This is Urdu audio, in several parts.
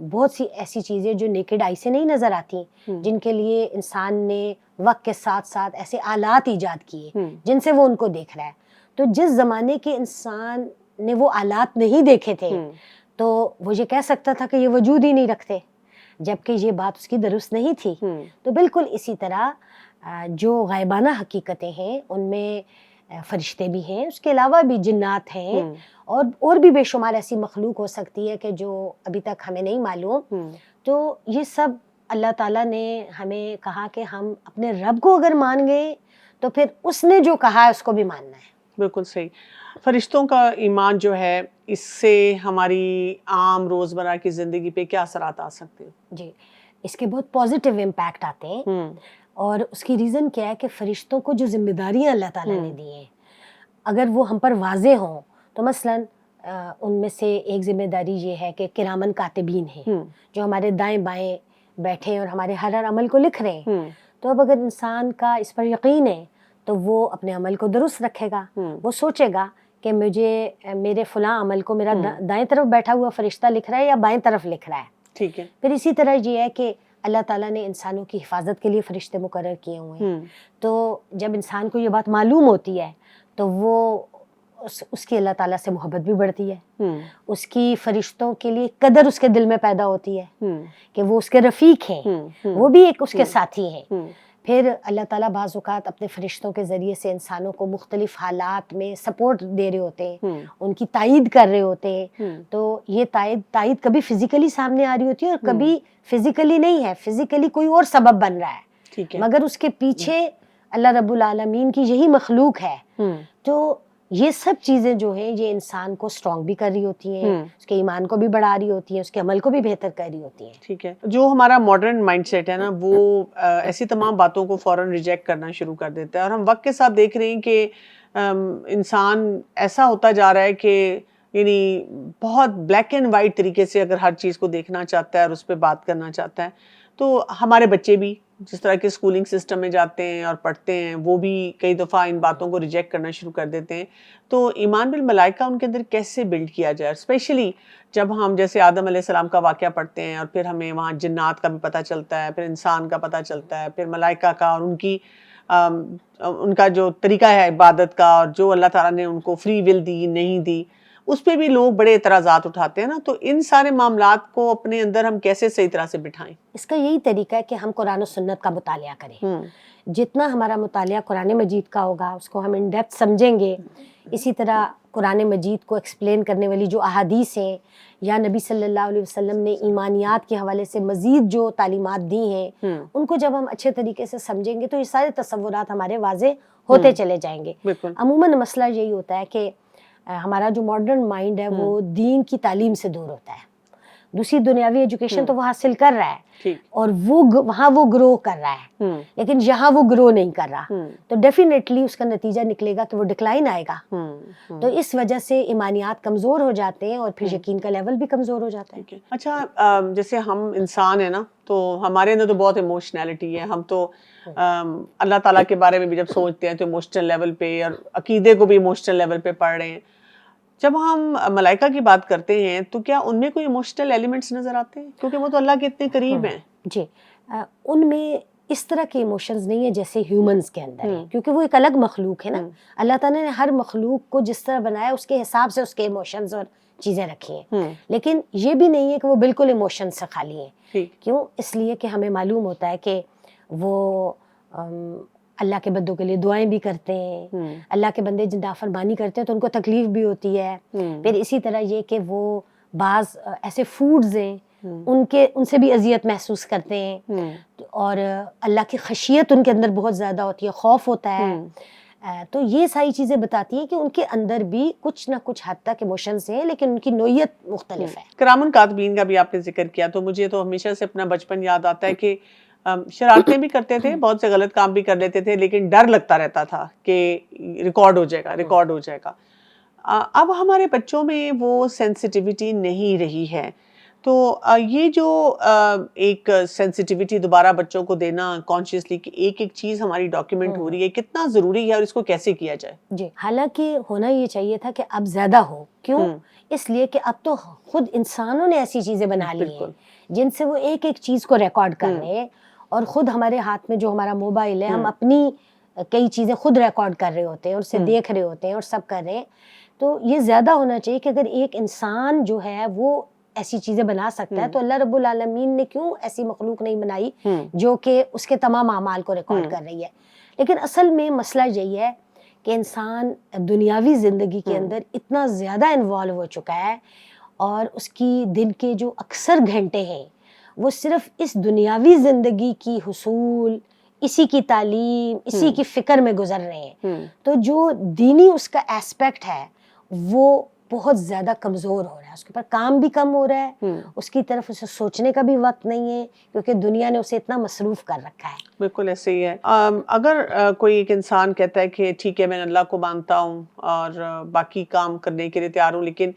بہت سی ایسی چیزیں جو نیکڈ آئی سے نہیں نظر آتی، جن کے لیے انسان نے وقت کے ساتھ ساتھ ایسے آلات ایجاد کیے جن سے وہ ان کو دیکھ رہا ہے. تو جس زمانے کے انسان نے وہ آلات نہیں دیکھے تھے تو وہ یہ کہہ سکتا تھا کہ یہ وجود ہی نہیں رکھتے، جبکہ یہ بات اس کی درست نہیں تھی. تو بالکل اسی طرح جو غائبانہ حقیقتیں ہیں ان میں فرشتے بھی ہیں، اس کے علاوہ بھی جنات ہیں، اور بھی بے شمار ایسی مخلوق ہو سکتی ہے کہ جو ابھی تک ہمیں نہیں معلوم. تو یہ سب اللہ تعالیٰ نے ہمیں کہا کہ ہم اپنے رب کو اگر مان گئے تو پھر اس نے جو کہا ہے اس کو بھی ماننا ہے. بالکل صحیح. فرشتوں کا ایمان جو ہے اس سے ہماری عام روزمرہ کی زندگی پہ کیا اثرات آ سکتے ہیں؟ جی، اس کے بہت پازیٹیو امپیکٹ آتے ہیں، اور اس کی ریزن کیا ہے کہ فرشتوں کو جو ذمہ داریاں اللہ تعالیٰ نے دی ہیں اگر وہ ہم پر واضح ہوں تو مثلاً ان میں سے ایک ذمہ داری یہ ہے کہ کرامن کاتبین ہیں جو ہمارے دائیں بائیں بیٹھے اور ہمارے ہر عمل کو لکھ رہے ہیں. تو اب اگر انسان کا اس پر یقین ہے تو وہ اپنے عمل کو درست رکھے گا. وہ سوچے گا کہ مجھے میرے فلاں عمل کو میرا دائیں طرف بیٹھا ہوا فرشتہ لکھ رہا ہے یا بائیں طرف لکھ رہا ہے. ٹھیک ہے. پھر اسی طرح یہ ہے کہ اللہ تعالیٰ نے انسانوں کی حفاظت کے لیے فرشتے مقرر کیے ہوئے ہیں. تو جب انسان کو یہ بات معلوم ہوتی ہے تو وہ اس کی اللہ تعالیٰ سے محبت بھی بڑھتی ہے. اس کی فرشتوں کے لیے قدر اس کے دل میں پیدا ہوتی ہے کہ وہ اس کے رفیق ہیں، وہ بھی ایک اس کے ساتھی ہیں. پھر اللہ تعالیٰ بعض اوقات اپنے فرشتوں کے ذریعے سے انسانوں کو مختلف حالات میں سپورٹ دے رہے ہوتے ہیں، ان کی تائید کر رہے ہوتے ہیں. تو یہ تائید کبھی فزیکلی سامنے آ رہی ہوتی ہے اور کبھی فزیکلی نہیں ہے، فزیکلی کوئی اور سبب بن رہا ہے مگر اس کے پیچھے اللہ رب العالمین کی یہی مخلوق ہے. تو یہ سب چیزیں جو ہیں یہ انسان کو اسٹرانگ بھی کر رہی ہوتی ہیں، اس کے ایمان کو بھی بڑھا رہی ہوتی ہیں، اس کے عمل کو بھی بہتر کر رہی ہوتی ہیں. ٹھیک ہے. جو ہمارا ماڈرن مائنڈ سیٹ ہے نا وہ ایسی تمام باتوں کو فوراً ریجیکٹ کرنا شروع کر دیتا ہے، اور ہم وقت کے ساتھ دیکھ رہے ہیں کہ انسان ایسا ہوتا جا رہا ہے کہ یعنی بہت بلیک اینڈ وائٹ طریقے سے اگر ہر چیز کو دیکھنا چاہتا ہے اور اس پہ بات کرنا چاہتا ہے. تو ہمارے بچے بھی جس طرح کے اسکولنگ سسٹم میں جاتے ہیں اور پڑھتے ہیں وہ بھی کئی دفعہ ان باتوں کو ریجیکٹ کرنا شروع کر دیتے ہیں. تو ایمان بالملائکہ ان کے اندر کیسے بلڈ کیا جائے، اسپیشلی جب ہم جیسے آدم علیہ السلام کا واقعہ پڑھتے ہیں اور پھر ہمیں وہاں جنات کا بھی پتہ چلتا ہے، پھر انسان کا پتہ چلتا ہے، پھر ملائکہ کا اور ان کا جو طریقہ ہے عبادت کا، اور جو اللہ تعالیٰ نے ان کو فری ول دی نہیں دی، اس پہ بھی لوگ بڑے اعتراضات اٹھاتے ہیں نا. تو ان سارے معاملات کو اپنے اندر ہم کیسے صحیح طرح سے بٹھائیں؟ اس کا یہی طریقہ ہے کہ ہم قرآن و سنت کا مطالعہ کریں. جتنا ہمارا مطالعہ قرآن مجید کا ہوگا اس کو ہم ان ڈیپتھ سمجھیں گے. اسی طرح قرآن مجید کو ایکسپلین کرنے والی جو احادیث ہیں یا نبی صلی اللہ علیہ وسلم نے ایمانیات کے حوالے سے مزید جو تعلیمات دی ہیں ان کو جب ہم اچھے طریقے سے سمجھیں گے تو یہ سارے تصورات ہمارے واضح ہوتے چلے جائیں گے. عموماً مسئلہ یہی ہوتا ہے کہ ہمارا جو ماڈرن مائنڈ ہے وہ دین کی تعلیم سے دور ہوتا ہے. دوسری دنیاوی ایجوکیشن تو وہ حاصل کر رہا ہے اور وہاں وہ گرو کر رہا ہے، لیکن یہاں وہ گرو نہیں کر رہا. تو ڈیفینیٹلی اس کا نتیجہ نکلے گا کہ وہ ڈکلائن آئے گا. تو اس وجہ سے ایمانیات کمزور ہو جاتے ہیں اور پھر یقین کا لیول بھی کمزور ہو جاتا ہے. اچھا، جیسے ہم انسان ہیں نا تو ہمارے اندر تو بہت ایموشنالٹی ہے. ہم تو اللہ تعالیٰ کے بارے میں بھی جب سوچتے ہیں تو ایموشنل لیول پہ، اور عقیدے کو بھی ایموشنل لیول پہ پڑھ رہے ہیں. جب ہم ملائکہ کی بات کرتے ہیں تو کیا ان میں کوئی ایموشنل ایلیمنٹس نظر آتے ہیں؟ کیونکہ وہ تو اللہ کے اتنے قریب ہیں. جی، ان میں اس طرح کے ایموشنز نہیں ہیں جیسے ہیومنز کے اندر ہیں، کیونکہ وہ ایک الگ مخلوق ہے نا. اللہ تعالیٰ نے ہر مخلوق کو جس طرح بنایا اس کے حساب سے اس کے ایموشنز اور چیزیں رکھی ہیں، لیکن یہ بھی نہیں ہے کہ وہ بالکل ایموشن سے خالی ہیں. کیوں؟ اس لیے کہ ہمیں معلوم ہوتا ہے کہ وہ اللہ کے بندوں کے لیے دعائیں بھی کرتے ہیں. اللہ کے بندے جن نافرمانی کرتے ہیں تو ان کو تکلیف بھی ہوتی ہے. پھر اسی طرح یہ کہ وہ بعض ایسے فوڈز ہیں ان سے بھی اذیت محسوس کرتے ہیں، اور اللہ کی خشیت ان کے اندر بہت زیادہ ہوتی ہے، خوف ہوتا ہے. تو یہ ساری چیزیں بتاتی ہیں کہ ان کے اندر بھی کچھ نہ کچھ حد تک ایموشنز ہیں، لیکن ان کی نوعیت مختلف ہے. کرامن کاتبین کا بھی آپ نے ذکر کیا تو مجھے تو ہمیشہ سے اپنا بچپن یاد آتا ہے کہ شرارتیں بھی کرتے تھے، بہت سے غلط کام بھی کر لیتے تھے، لیکن ڈر لگتا رہتا تھا کہ ریکارڈ ہو جائے گا. اب ہمارے بچوں میں وہ سینسٹیوٹی نہیں رہی ہے. تو یہ جو ایک سینسٹیوٹی دوبارہ بچوں کو دینا کانشیسلی کہ ایک ایک چیز ہماری ڈاکیومنٹ ہو رہی ہے، کتنا ضروری ہے اور اس کو کیسے کیا جائے؟ جی، حالانکہ ہونا یہ چاہیے تھا کہ اب زیادہ ہو. کیوں؟ اس لیے کہ اب تو خود انسانوں نے ایسی چیزیں بنا لی ہیں جن سے وہ ایک ایک چیز کو ریکارڈ کر رہے ہیں، اور خود ہمارے ہاتھ میں جو ہمارا موبائل ہے، ہم اپنی کئی چیزیں خود ریکارڈ کر رہے ہوتے ہیں اور اسے دیکھ رہے ہوتے ہیں اور سب کر رہے ہیں. تو یہ زیادہ ہونا چاہیے کہ اگر ایک انسان جو ہے وہ ایسی چیزیں بنا سکتا ہے تو اللہ رب العالمین نے کیوں ایسی مخلوق نہیں بنائی جو کہ اس کے تمام اعمال کو ریکارڈ کر رہی ہے. لیکن اصل میں مسئلہ یہی ہے کہ انسان دنیاوی زندگی کے اندر اتنا زیادہ انوالو ہو چکا ہے، اور اس کی دن کے جو اکثر گھنٹے ہیں وہ صرف اس دنیاوی زندگی کی حصول، اسی کی تعلیم، اسی کی فکر میں گزر رہے ہیں. تو جو دینی اس کا ایسپیکٹ ہے وہ بہت زیادہ کمزور ہو رہا ہے، اس کے اوپر کام بھی کم ہو رہا ہے، اس کی طرف اسے سوچنے کا بھی وقت نہیں ہے، کیونکہ دنیا نے اسے اتنا مصروف کر رکھا ہے. بالکل ایسے ہی ہے. اگر کوئی ایک انسان کہتا ہے کہ ٹھیک ہے میں اللہ کو مانتا ہوں اور باقی کام کرنے کے لیے تیار ہوں، لیکن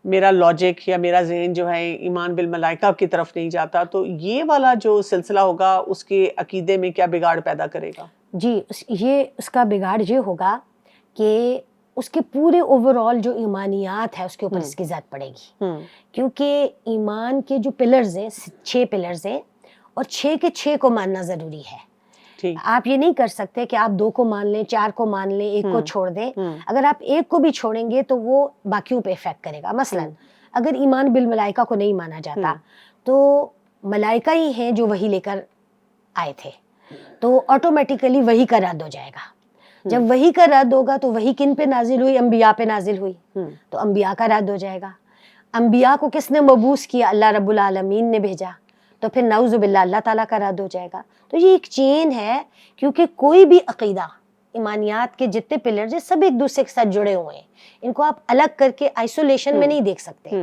میرا لاجک یا میرا ذہن جو ہے ایمان بالملائکہ کی طرف نہیں جاتا، تو یہ والا جو سلسلہ ہوگا اس کے عقیدے میں کیا بگاڑ پیدا کرے گا؟ جی، اس کا بگاڑ یہ ہوگا کہ اس کے پورے اوور آل جو ایمانیات ہے اس کے اوپر اس کی زد پڑے گی. کیونکہ ایمان کے جو پلرز ہیں 6 پلرز ہیں، اور 6 کے 6 کو ماننا ضروری ہے. آپ یہ نہیں کر سکتے کہ آپ 2 کو مان لیں، 4 کو مان لیں، 1 کو چھوڑ دیں. اگر آپ 1 کو بھی چھوڑیں گے تو وہ باقیوں پہ افیکٹ کرے گا. مثلا اگر ایمان بالملائکہ کو نہیں مانا جاتا تو ملائکہ ہی ہیں جو وحی لے کر آئے تھے، تو آٹومیٹیکلی وحی کا رد ہو جائے گا. جب وحی کا رد ہوگا تو وحی کن پہ نازل ہوئی؟ انبیاء پہ نازل ہوئی، تو انبیاء کا رد ہو جائے گا. انبیاء کو کس نے مبعوث کیا؟ اللہ رب العالمین نے بھیجا، تو پھر نعوذ باللہ اللہ تعالیٰ کا رد ہو جائے گا. تو یہ ایک چین ہے، کیونکہ کوئی بھی عقیدہ، ایمانیات کے جتنے پلرز ہیں سب ایک دوسرے کے ساتھ جڑے ہوئے ہیں، ان کو آپ الگ کر کے آئسولیشن میں نہیں دیکھ سکتے.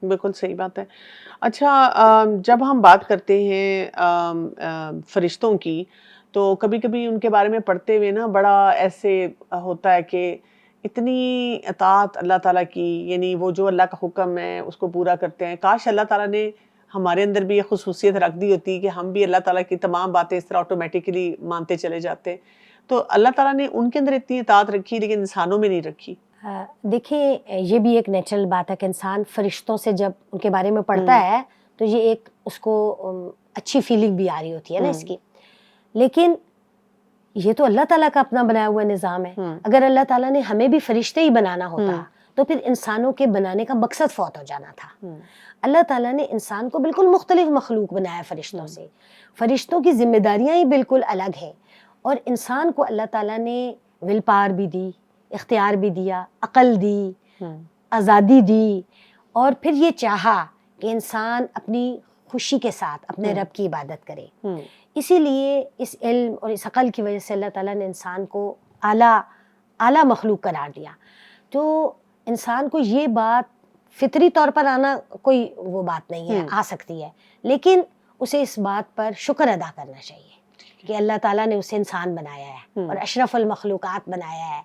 بالکل صحیح بات ہے. اچھا، جب ہم بات کرتے ہیں فرشتوں کی، تو کبھی کبھی ان کے بارے میں پڑھتے ہوئے نا بڑا ایسے ہوتا ہے کہ اتنی اطاعت اللہ تعالیٰ کی، یعنی وہ جو اللہ کا حکم ہے اس کو پورا کرتے ہیں. کاش اللہ تعالیٰ نے ہمارے اندر بھی یہ خصوصیت رکھ دی ہوتی کہ ہم بھی اللہ تعالیٰ کی تمام باتیں اس طرح آٹومیٹکلی مانتے چلے جاتے. تو اللہ تعالیٰ نے ان کے اندر اتنی اطاعت رکھی لیکن انسانوں میں نہیں رکھی. دیکھیں یہ بھی ایک نیچرل بات ہے کہ انسان فرشتوں سے جب ان کے بارے میں پڑھتا ہے تو یہ ایک اس کو اچھی فیلنگ بھی آ رہی ہوتی ہے نا اس کی. لیکن یہ تو اللہ تعالیٰ کا اپنا بنایا ہوا نظام ہے. اگر اللہ تعالیٰ نے ہمیں بھی فرشتے ہی بنانا ہوتا تو پھر انسانوں کے بنانے کا مقصد فوت ہو جانا تھا. اللہ تعالیٰ نے انسان کو بالکل مختلف مخلوق بنایا فرشتوں سے. فرشتوں کی ذمہ داریاں ہی بالکل الگ ہیں، اور انسان کو اللہ تعالیٰ نے ول پاور بھی دی، اختیار بھی دیا، عقل دی، آزادی دی، اور پھر یہ چاہا کہ انسان اپنی خوشی کے ساتھ اپنے رب کی عبادت کرے. اسی لیے اس علم اور اس عقل کی وجہ سے اللہ تعالیٰ نے انسان کو اعلیٰ مخلوق قرار دیا. تو انسان کو یہ بات فطری طور پر آنا کوئی وہ بات نہیں ہے، آ سکتی ہے، لیکن اسے اس بات پر شکر ادا کرنا چاہیے کہ اللہ تعالیٰ نے اسے انسان بنایا ہے اور اشرف المخلوقات بنایا ہے.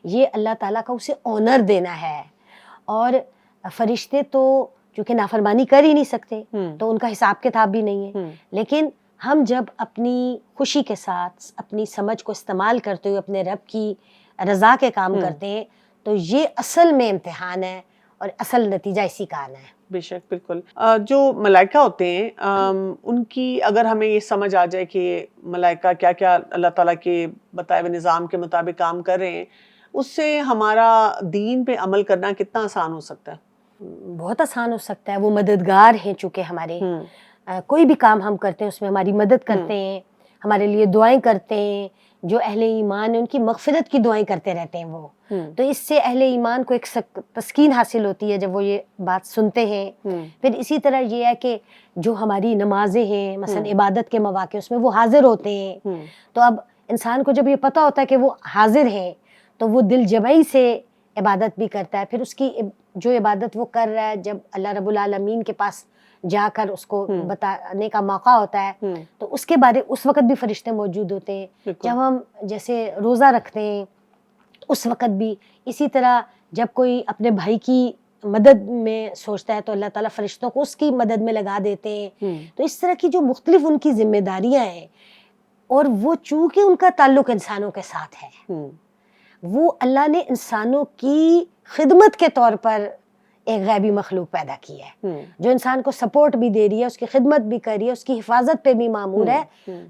یہ اللہ تعالیٰ کا اسے آنر دینا ہے. اور فرشتے تو چونکہ نافرمانی کر ہی نہیں سکتے تو ان کا حساب کتاب بھی نہیں ہے. لیکن ہم جب اپنی خوشی کے ساتھ اپنی سمجھ کو استعمال کرتے ہوئے اپنے رب کی رضا کے کام کرتے ہیں تو یہ اصل میں امتحان ہے اور اصل نتیجہ اسی کا آنا ہے. بے شک، بالکل. جو ملائکہ ہوتے ہیں ان کی اگر ہمیں یہ سمجھ آ جائے کہ ملائکہ کیا کیا اللہ تعالیٰ کے بتائے ہوئے نظام کے مطابق کام کر رہے ہیں، اس سے ہمارا دین پہ عمل کرنا کتنا آسان ہو سکتا ہے؟ بہت آسان ہو سکتا ہے. وہ مددگار ہیں، چونکہ ہمارے کوئی بھی کام ہم کرتے ہیں اس میں ہماری مدد کرتے ہیں، ہمارے لیے دعائیں کرتے ہیں. جو اہل ایمان ہیں ان کی مغفرت کی دعائیں کرتے رہتے ہیں وہ. تو اس سے اہل ایمان کو ایک تسکین حاصل ہوتی ہے جب وہ یہ بات سنتے ہیں. پھر اسی طرح یہ ہے کہ جو ہماری نمازیں ہیں مثلا عبادت کے مواقع اس میں وہ حاضر ہوتے ہیں. تو اب انسان کو جب یہ پتہ ہوتا ہے کہ وہ حاضر ہیں تو وہ دل جمعی سے عبادت بھی کرتا ہے. پھر اس کی جو عبادت وہ کر رہا ہے جب اللہ رب العالمین کے پاس جا کر اس کو بتانے کا موقع ہوتا ہے تو اس کے بارے اس وقت بھی فرشتے موجود ہوتے ہیں. جب ہم جیسے روزہ رکھتے ہیں اس وقت بھی اسی طرح، جب کوئی اپنے بھائی کی مدد میں سوچتا ہے تو اللہ تعالیٰ فرشتوں کو اس کی مدد میں لگا دیتے ہیں. تو اس طرح کی جو مختلف ان کی ذمہ داریاں ہیں، اور وہ چونکہ ان کا تعلق انسانوں کے ساتھ ہے، وہ اللہ نے انسانوں کی خدمت کے طور پر ایک غیبی مخلوق پیدا کی ہے جو انسان کو سپورٹ بھی دے رہی ہے، اس کی خدمت بھی کر رہی ہے، اس کی حفاظت پہ بھی مامور ہے.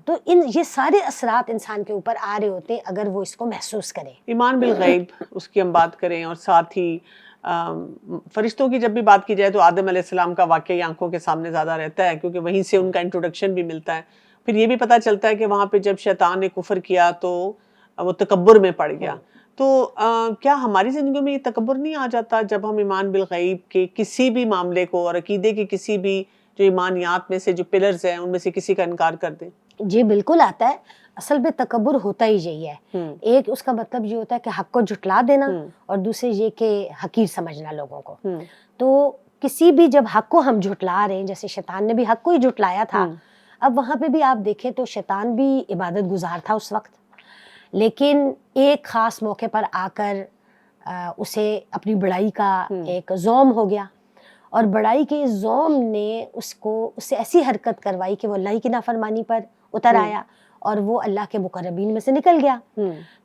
تو یہ سارے اثرات انسان کے اوپر آ رہے ہوتے ہیں اگر وہ اس کو محسوس کرے. ایمان بالغیب اس کی ہم بات کریں، اور ساتھ ہی فرشتوں کی جب بھی بات کی جائے تو آدم علیہ السلام کا واقعی آنکھوں کے سامنے زیادہ رہتا ہے، کیونکہ وہیں سے ان کا انٹروڈکشن بھی ملتا ہے. پھر یہ بھی پتہ چلتا ہے کہ وہاں پہ جب شیطان نے کفر کیا تو وہ تکبر میں پڑ گیا. تو کیا ہماری زندگی میں یہ تکبر نہیں آ جاتا جب ہم ایمان بالغیب کے کسی بھی معاملے کو اور عقیدے کے کسی بھی جو ایمانیات میں سے جو پلرز ہیں ان میں سے کسی کا انکار کر دیں؟ جی بالکل آتا ہے. اصل میں تکبر ہوتا ہی یہی ہے. ایک اس کا مطلب یہ ہوتا ہے کہ حق کو جھٹلا دینا، اور دوسرے یہ کہ حقیر سمجھنا لوگوں کو. تو کسی بھی جب حق کو ہم جھٹلا رہے ہیں، جیسے شیطان نے بھی حق کو ہی جھٹلایا تھا، اب وہاں پہ بھی آپ دیکھیں تو شیطان بھی عبادت گزار تھا اس وقت، لیکن ایک خاص موقع پر آ کر اسے اپنی بڑائی کا ایک زوم ہو گیا، اور بڑائی کے زوم نے اس سے ایسی حرکت کروائی کہ وہ اللہ کی نافرمانی پر اتر آیا اور وہ اللہ کے مقربین میں سے نکل گیا.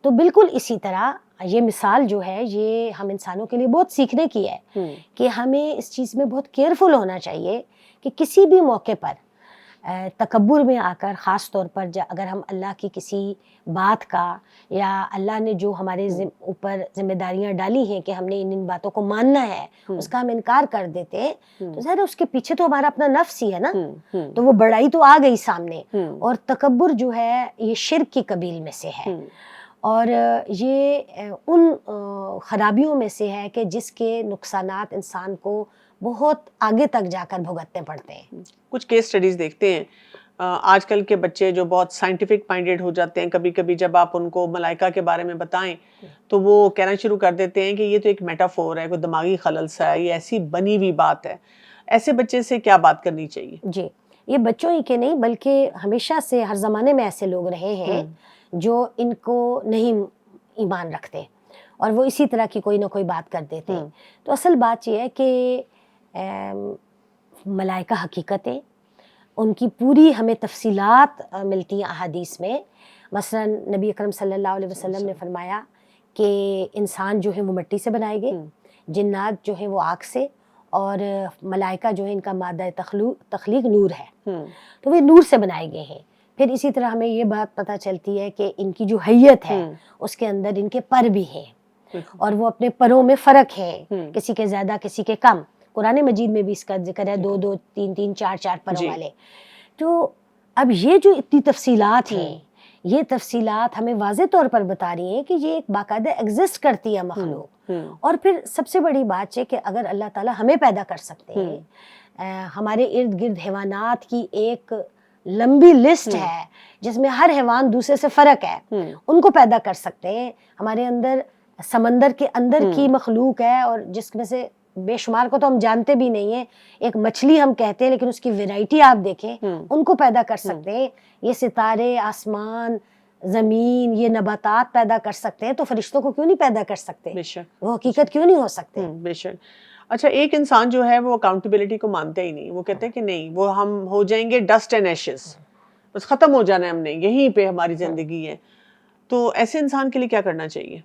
تو بالکل اسی طرح یہ مثال جو ہے یہ ہم انسانوں کے لیے بہت سیکھنے کی ہے کہ ہمیں اس چیز میں بہت کیئرفل ہونا چاہیے کہ کسی بھی موقع پر تکبر میں آ کر، خاص طور پر اگر ہم اللہ کی کسی بات کا یا اللہ نے جو ہمارے اوپر ذمہ داریاں ڈالی ہیں کہ ہم نے ان باتوں کو ماننا ہے، اس کا ہم انکار کر دیتے ہیں، تو ظاہر اس کے پیچھے تو ہمارا اپنا نفس ہی ہے نا. تو وہ بڑائی تو آ گئی سامنے، اور تکبر جو ہے یہ شرک کی قبیل میں سے ہے، اور یہ ان خرابیوں میں سے ہے کہ جس کے نقصانات انسان کو بہت آگے تک جا کر بھگتنے پڑتے ہیں. کچھ کیس سٹڈیز دیکھتے ہیں آج کل کے بچے جو بہت سائنٹیفک مائنڈیڈ ہو جاتے ہیں، کبھی کبھی جب آپ ان کو ملائکہ کے بارے میں بتائیں تو وہ کہنا شروع کر دیتے ہیں کہ یہ تو ایک میٹافور ہے، کوئی دماغی خلل سا ہے، یہ ایسی بنی ہوئی بات ہے. ایسے بچے سے کیا بات کرنی چاہیے؟ جی، یہ بچوں ہی کے نہیں بلکہ ہمیشہ سے ہر زمانے میں ایسے لوگ رہے ہیں جو ان کو نہیں ایمان رکھتے، اور وہ اسی طرح کی کوئی نہ کوئی بات کر دیتے ہیں. تو اصل بات یہ ہے کہ ملائکہ حقیقتیں، ان کی پوری ہمیں تفصیلات ملتی ہیں احادیث میں. مثلا نبی اکرم صلی اللہ علیہ وسلم نے فرمایا کہ انسان جو ہے وہ مٹی سے بنائے گئے، جنات جو ہیں وہ آگ سے، اور ملائکہ جو ہے ان کا مادہ تخلیق نور ہے، تو وہ نور سے بنائے گئے ہیں. پھر اسی طرح ہمیں یہ بات پتہ چلتی ہے کہ ان کی جو حیت ہے اس کے اندر ان کے پر بھی ہیں، اور وہ اپنے پروں میں فرق ہے، کسی کے زیادہ کسی کے کم. قرآن مجید میں بھی اس کا ذکر ہے، 2 2 3 3 4 4 پروں والے. تو اب یہ جو اتنی تفصیلات ہیں، یہ تفصیلات ہمیں واضح طور پر بتا رہی ہیں کہ یہ ایک باقاعدہ ایگزسٹ کرتی ہے مخلوق. اور پھر سب سے بڑی بات یہ کہ اگر اللہ تعالیٰ ہمیں پیدا کر سکتے ہیں، ہمارے ارد گرد حیوانات کی ایک لمبی لسٹ ہے جس میں ہر حیوان دوسرے سے فرق ہے، ان کو پیدا کر سکتے ہیں. ہمارے اندر سمندر کے اندر کی مخلوق ہے، اور جس میں سے بے شمار کو تو ہم جانتے بھی نہیں ہیں، ایک مچھلی ہم کہتے ہیں لیکن اس کی ویرائٹی آپ دیکھیں، ان کو پیدا کر سکتے ہیں. یہ ستارے، آسمان، زمین، یہ نباتات پیدا کر سکتے ہیں، تو فرشتوں کو کیوں نہیں پیدا کر سکتے؟ وہ حقیقت کیوں نہیں ہو سکتے؟ بے شک. اچھا، ایک انسان جو ہے وہ اکاؤنٹیبلٹی کو مانتا ہی نہیں، وہ کہتے ہیں کہ نہیں، وہ ہم ہو جائیں گے ڈسٹ اینڈ ایشز، بس ختم ہو جانا ہے ہم نے، یہیں پہ ہماری زندگی ہے. تو ایسے انسان کے لیے کیا کرنا چاہیے؟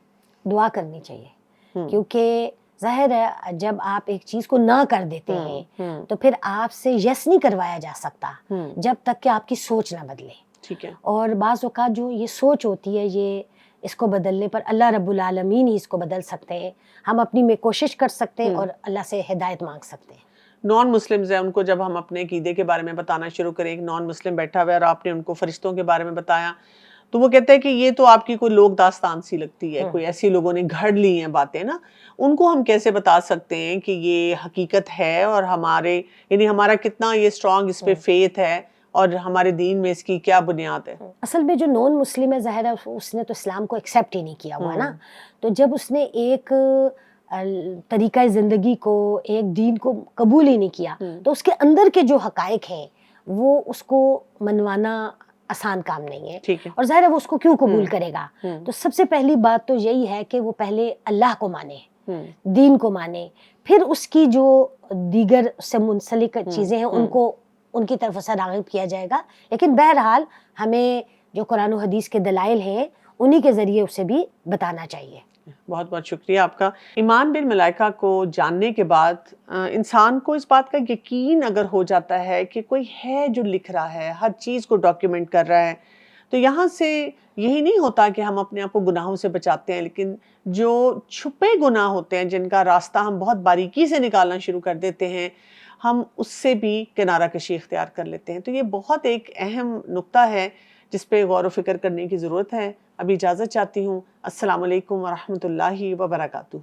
دعا کرنی چاہیے، کیونکہ ظاہر ہے جب آپ ایک چیز کو نہ کر دیتے ہیں تو پھر آپ سے یس نہیں کروایا جا سکتا جب تک کہ آپ کی سوچ نہ بدلے. ٹھیک ہے. اور بعض اوقات جو یہ سوچ ہوتی ہے، یہ اس کو بدلنے پر اللہ رب العالمین ہی اس کو بدل سکتے ہیں. ہم اپنی میں کوشش کر سکتے ہیں اور اللہ سے ہدایت مانگ سکتے ہیں. نان مسلمز ہیں، ان کو جب ہم اپنے عقیدے کے بارے میں بتانا شروع کریں، ایک نان مسلم بیٹھا ہوا ہے اور آپ نے ان کو فرشتوں کے بارے میں بتایا، تو وہ کہتے ہیں کہ یہ تو آپ کی کوئی لوک داستان سی لگتی ہے، کوئی ایسی لوگوں نے گھڑ لی ہیں باتیں نا. ان کو ہم کیسے بتا سکتے ہیں کہ یہ حقیقت ہے، اور ہمارے یعنی ہمارا کتنا یہ اسٹرانگ اس پہ فیتھ ہے، اور ہمارے دین میں اس کی کیا بنیاد ہے؟ اصل میں جو نان مسلم ہے، ظاہر ہے اس نے تو اسلام کو ایکسیپٹ ہی نہیں کیا ہوا نا. تو جب اس نے ایک طریقہ زندگی کو، ایک دین کو قبول ہی نہیں کیا، تو اس کے اندر کے جو حقائق ہیں وہ اس کو منوانا آسان کام نہیں ہے. اور ظاہر ہے وہ اس کو کیوں قبول کرے گا؟ تو سب سے پہلی بات تو یہی ہے کہ وہ پہلے اللہ کو مانے دین کو مانیں، پھر اس کی جو دیگر اس سے منسلک چیزیں ہیں ان کو ان کی طرف سے راغب کیا جائے گا، لیکن بہرحال ہمیں جو قرآن و حدیث کے دلائل ہیں انہی کے ذریعے اسے بھی بتانا چاہیے۔ بہت بہت شکریہ آپ کا۔ ایمان بالملائکہ کو جاننے کے بعد انسان کو اس بات کا یقین اگر ہو جاتا ہے کہ کوئی ہے جو لکھ رہا ہے، ہر چیز کو ڈاکیومنٹ کر رہا ہے، تو یہاں سے یہی نہیں ہوتا کہ ہم اپنے آپ کو گناہوں سے بچاتے ہیں، لیکن جو چھپے گناہ ہوتے ہیں جن کا راستہ ہم بہت باریکی سے نکالنا شروع کر دیتے ہیں، ہم اس سے بھی کنارہ کشی اختیار کر لیتے ہیں۔ تو یہ بہت ایک اہم نقطہ ہے جس پہ غور و فکر کرنے کی ضرورت ہے۔ ابھی اجازت چاہتی ہوں۔ السلام علیکم ورحمۃ اللہ وبرکاتہ۔